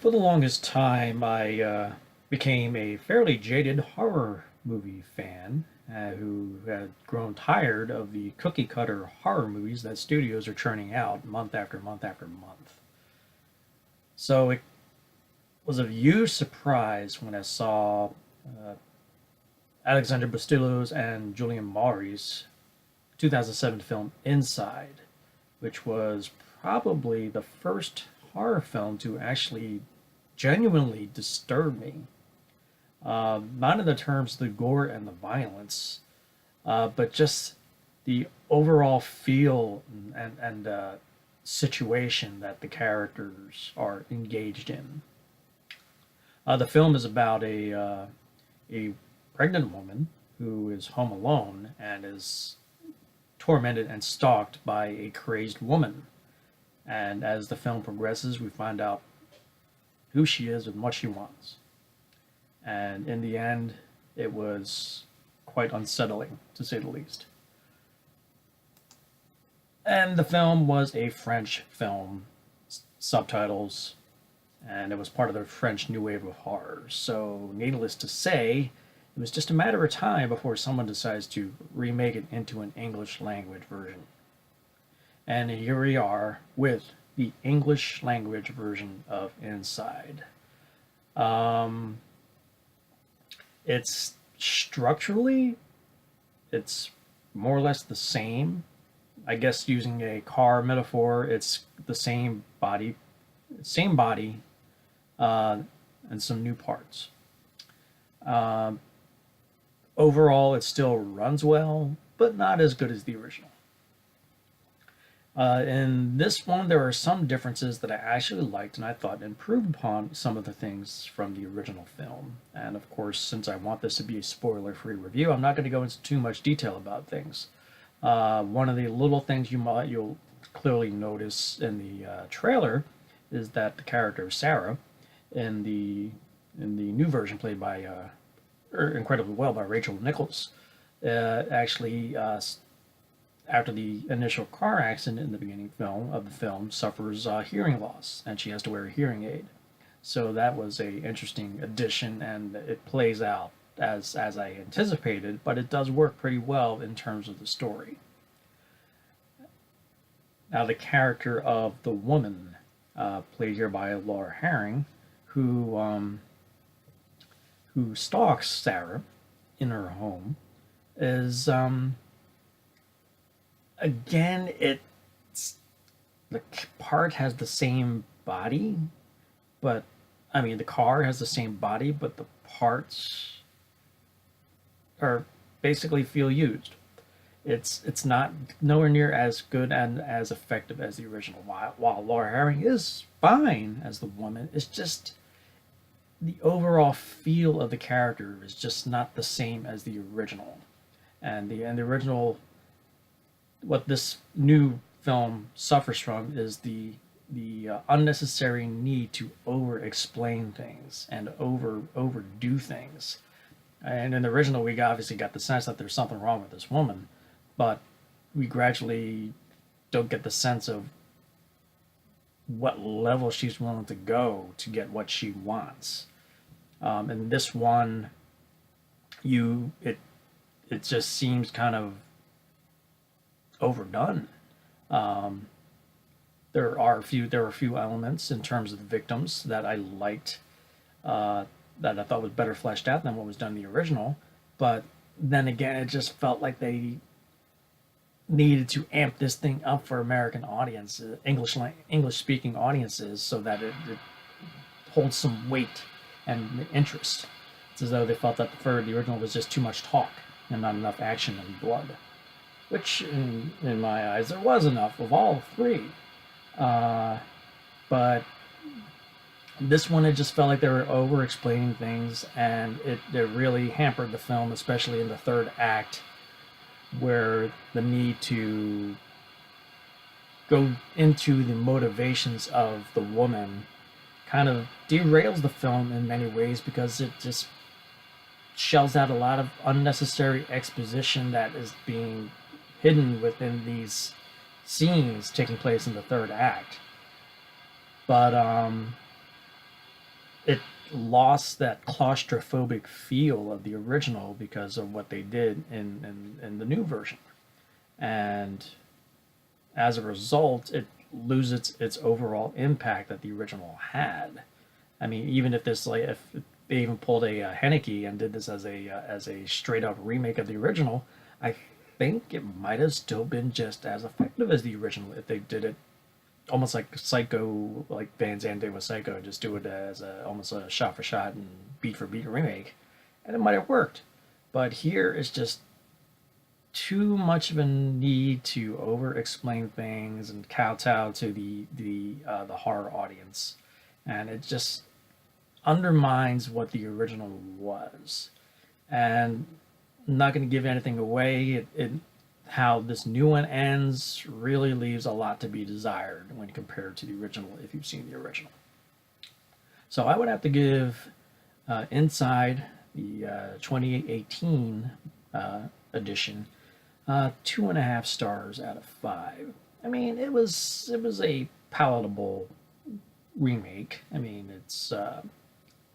For the longest time, I became a fairly jaded horror movie fan who had grown tired of the cookie cutter horror movies that studios are churning out month after month after month. So it was a huge surprise when I saw uh, Alexander Bustillo's and Julian Maury's 2007 film Inside, which was probably the first horror film to actually genuinely disturb me. Not in the terms of the gore and the violence, but just the overall feel and situation that the characters are engaged in. The film is about a pregnant woman who is home alone and is tormented and stalked by a crazed woman. And as the film progresses, we find out who she is and what she wants. And in the end, it was quite unsettling, to say the least. And the film was a French film, subtitles, and it was part of the French New Wave of Horror. So, needless to say, it was just a matter of time before someone decides to remake it into an English language version. And here we are with the English language version of Inside. Um, it's structurally, it's more or less the same. I guess using a car metaphor, it's the same body, uh, and some new parts. Uh, Overall, it still runs well, but not as good as the original. In this one, there are some differences that I actually liked and I thought improved upon some of the things from the original film. And of course, since I want this to be a spoiler-free review, I'm not going to go into too much detail about things. One of the little things you'll clearly notice in the trailer is that the character Sarah in the new version, played by incredibly well by Rachel Nichols, actually after the initial car accident in the beginning of the film, suffers hearing loss, and she has to wear a hearing aid. So that was a interesting addition, and it plays out as I anticipated, but it does work pretty well in terms of the story. Now, the character of the woman, played here by Laura Herring, who stalks Sarah in her home, is again, it's the part has the same body, but I mean the car has the same body, but the parts are basically feel used. It's not nowhere near as good and as effective as the original. While Laura Herring is fine as the woman, it's just the overall feel of the character is just not the same as the original. And the original, what this new film suffers from is the unnecessary need to over explain things and overdo things. And in the original, we obviously got the sense that there's something wrong with this woman, but we gradually don't get the sense of what level she's willing to go to get what she wants. In this one, you it just seems kind of overdone. Um, there are a few elements in terms of the victims that I liked, that I thought was better fleshed out than what was done in the original. But then again, it just felt like they needed to amp this thing up for American audiences, English speaking audiences, so that it holds some weight and interest. It's as though they felt that the original was just too much talk and not enough action and blood, which in my eyes there was enough of all three. But this one, it just felt like they were over explaining things, and it really hampered the film, especially in the third act, where the need to go into the motivations of the woman kind of derails the film in many ways, because it just shells out a lot of unnecessary exposition that is being hidden within these scenes taking place in the third act. But it lost that claustrophobic feel of the original because of what they did in the new version. And as a result, it loses its overall impact that the original had. I mean, even if this, like, if they even pulled a Haneke and did this as a straight up remake of the original, I think it might have still been just as effective as the original if they did it almost like Psycho, like Van Zandt did with Psycho, just do it as almost a shot for shot and beat for beat remake, and it might have worked. But here it's just too much of a need to over explain things and kowtow to the horror audience, and it just undermines what the original was. And I'm not going to give anything away. How this new one ends really leaves a lot to be desired when compared to the original, if you've seen the original. So I would have to give Inside, the 2018 edition, 2.5 stars out of 5. I mean, it was a palatable remake. I mean, it's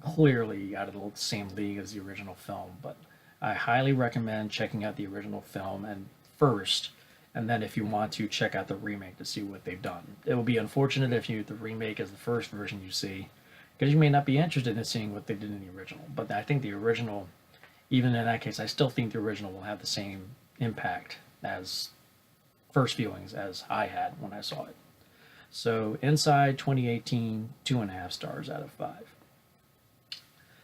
clearly out of the same league as the original film, but I highly recommend checking out the original film and first, and then if you want to, check out the remake to see what they've done. It will be unfortunate if the remake is the first version you see, because you may not be interested in seeing what they did in the original. But I think the original, even in that case, I still think the original will have the same impact as first viewings as I had when I saw it. So Inside 2018, 2.5 stars out of 5.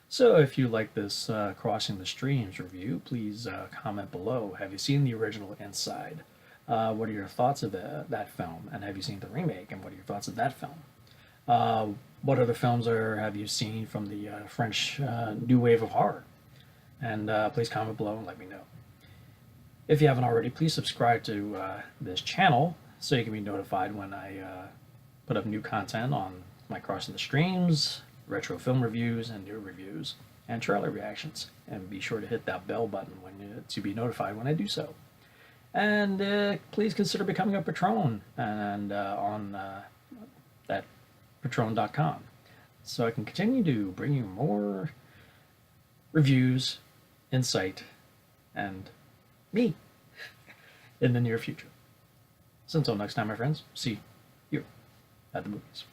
So if you like this Crossing the Streams review, please comment below. Have you seen the original Inside? What are your thoughts of that film? And have you seen the remake? And what are your thoughts of that film? What other films have you seen from the French new wave of horror? And please comment below and let me know. If you haven't already, please subscribe to this channel so you can be notified when I put up new content on my Crossing the Streams, retro film reviews, and new reviews, and trailer reactions. And be sure to hit that bell button to be notified when I do so. And please consider becoming a Patron and on that Patron.com, so I can continue to bring you more reviews, insight, and me in the near future. So until next time, my friends, see you at the movies.